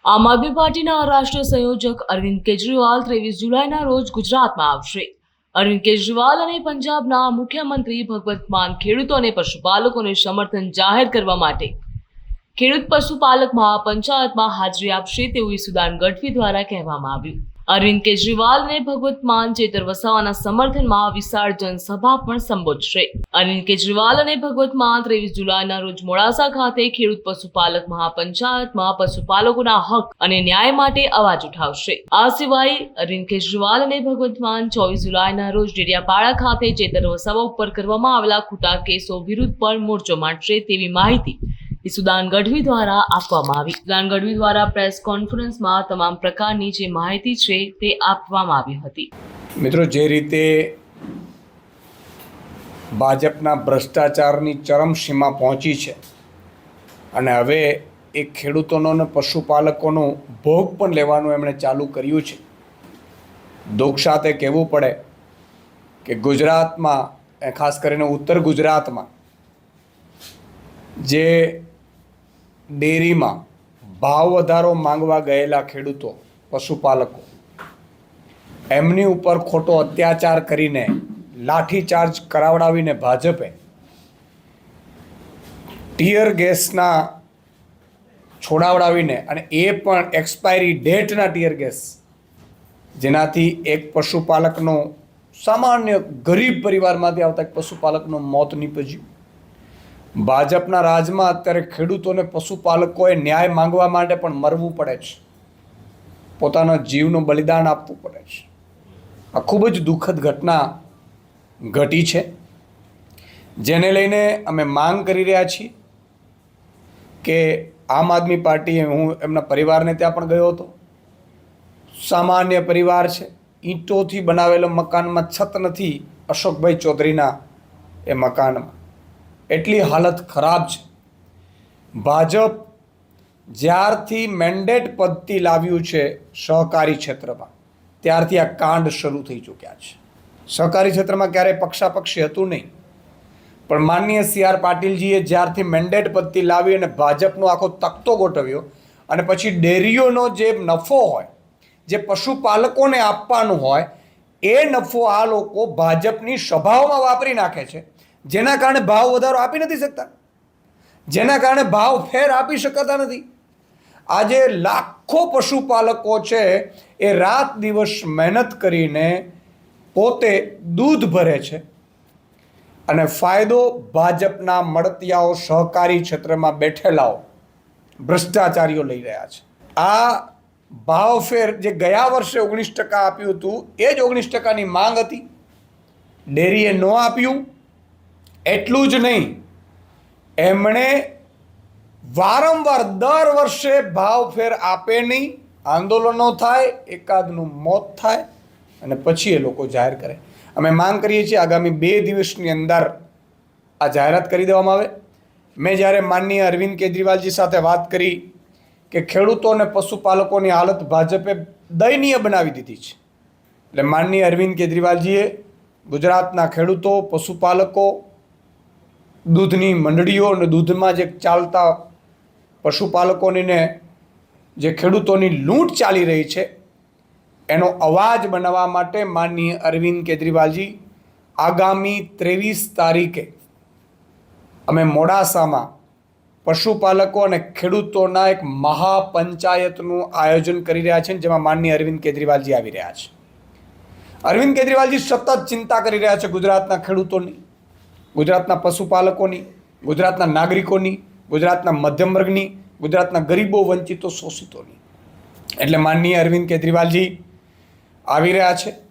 આમ આદમી પાર્ટીના રાષ્ટ્રીય સંયોજક અરવિંદ કેજરીવાલ 23 જુલાઈના રોજ ગુજરાતમાં આવશે। અરવિંદ કેજરીવાલ અને પંજાબના મુખ્યમંત્રી ભગવંત માન ખેડૂતો અને પશુપાલકોને સમર્થન જાહેર કરવા માટે ખેડૂત પશુપાલક મહાપંચાયતમાં હાજરી આપશે તેવું ઈસુદાન ગઢવી દ્વારા કહેવામાં આવ્યું। અરવિંદ કેજરીવાલ અને ભગવંત માન ચેતર વસાવાના સમર્થનમાં વિશાળ જનસભા પણ સંબોધશે। અરવિંદ કેજરીવાલ અને ભગવંત માન 23 જુલાઈના રોજ મોડાસા ખાતે ખેડૂત પશુપાલક મહાપંચાયતમાં પશુપાલકોના હક અને ન્યાય માટે અવાજ ઉઠાવશે। આ સિવાય અરવિંદ કેજરીવાલ અને ભગવંત માન 24 જુલાઈના રોજ ડેડિયાપાડા ખાતે ચેતર વસાવા ઉપર કરવામાં આવેલા ખોટા કેસો વિરુદ્ધ પણ મોરચો માંડશે તેવી માહિતી ઈસુદાન ગઢવી દ્વારા આપવામાં આવી। ઈસુદાન ગઢવી દ્વારા પ્રેસ કોન્ફરન્સમાં તમામ પ્રકારની જે માહિતી છે તે આપવામાં આવી હતી। મિત્રો, જે રીતે ભાજપના ભ્રષ્ટાચારની ચરમસીમા પહોંચી છે અને હવે એ ખેડૂતોનો અને પશુપાલકોનો ભોગ પણ લેવાનું એમણે ચાલુ કર્યું છે। દુઃખ સાથે કહેવું પડે કે ગુજરાતમાં, ખાસ કરીને ઉત્તર ગુજરાતમાં, જે ડેરીમાં ભાવ વધારો માંગવા ગયેલા ખેડૂતો, પશુપાલકો, એમની ઉપર ખોટો અત્યાચાર કરીને, લાઠીચાર્જ કરાવડાવીને ભાજપે ટીયર ગેસના છોડાવડાવીને, અને એ પણ એક્સપાયરી ડેટના ટીયર ગેસ, જેનાથી એક પશુપાલકનો, સામાન્ય ગરીબ પરિવારમાંથી આવતા એક પશુપાલકનું મોત નીપજ્યું। ભાજપના રાજમાં અત્યારે ખેડૂતોને, પશુપાલકોએ ન્યાય માંગવા માટે પણ મરવું પડે છે, પોતાના જીવનું બલિદાન આપવું પડે છે। આ ખૂબ જ દુઃખદ ઘટના ઘટી છે, જેને લઈને અમે માંગ કરી રહ્યા છીએ કે આમ આદમી પાર્ટીએ, હું એમના પરિવારને ત્યાં પણ ગયો હતો, સામાન્ય પરિવાર છે, ઈંટોથી બનાવેલો મકાનમાં છત નથી અશોકભાઈ ચૌધરીના એ મકાનમાં, એટલી હાલત ખરાબ છે। ભાજપ જ્યારથી મેન્ડેટ પદ્ધતિ લાવ્યું છે સહકારી ક્ષેત્રમાં, ત્યારથી આ કાંડ શરૂ થઈ ચૂક્યા છે। સહકારી ક્ષેત્રમાં ક્યારેય પક્ષાપક્ષી હતું નહીં, પણ માનનીય CR પાટીલજીએ જ્યારથી મેન્ડેટ પદ્ધતિ લાવી અને ભાજપનો આખો તખ્તો ગોઠવ્યો, અને પછી ડેરીઓનો જે નફો હોય, જે પશુપાલકોને આપવાનું હોય, એ નફો આ લોકો ભાજપની સભાઓમાં વાપરી નાખે છે, જેના કારણે ભાવ વધારો આપી નથી શકતા, જેના કારણે ભાવ ફેર આપી શકતા નથી। આજે લાખો પશુપાલકો છે એ રાત દિવસ મહેનત કરીને પોતે દૂધ ભરે છે, અને ફાયદો ભાજપના મળતિયાઓ, સહકારી ક્ષેત્રમાં બેઠેલાઓ, ભ્રષ્ટાચારીઓ લઈ રહ્યા છે। આ ભાવ ફેર જે ગયા વર્ષે 19% આપ્યું હતું, એ જ 19%ની માંગ હતી, ડેરીએ ન આપ્યું। એટલું જ નહીં, એમણે વારંવાર દર વર્ષે ભાવ ફેર આપે નહીં, આંદોલનો થાય, એકાદનું મોત થાય, અને પછી એ લોકો જાહેર કરે। અમે માંગ કરીએ છીએ આગામી 2 દિવસની અંદર આ જાહેરાત કરી દેવામાં આવે। મેં જ્યારે માનનીય અરવિંદ કેજરીવાલજી સાથે વાત કરી કે ખેડૂતો અને પશુપાલકોની હાલત ભાજપે દયનીય બનાવી દીધી છે, એટલે માનનીય અરવિંદ કેજરીવાલજીએ ગુજરાતના ખેડૂતો, પશુપાલકો, દૂધની મંડળીઓ અને દૂધમાં જે ચાલતા પશુપાલકોની ને જે ખેડૂતોની લૂંટ ચાલી રહી છે, એનો અવાજ બનાવવા માટે માનનીય અરવિંદ કેજરીવાલજી આગામી 23 તારીખે અમે મોડાસામાં પશુપાલકો અને ખેડૂતોના એક મહાપંચાયતનું આયોજન કરી રહ્યા છે, જેમાં માનનીય અરવિંદ કેજરીવાલજી આવી રહ્યા છે। અરવિંદ કેજરીવાલજી સતત ચિંતા કરી રહ્યા છે ગુજરાતના ખેડૂતોની, ગુજરાતના પશુપાલકોની, ગુજરાતના નાગરિકોની, ગુજરાતના મધ્યમ વર્ગની, ગુજરાતના ગરીબો, વંચિતો, શોષિતોની। એટલે માનનીય અરવિંદ કેજરીવાલજી આવી રહ્યા છે।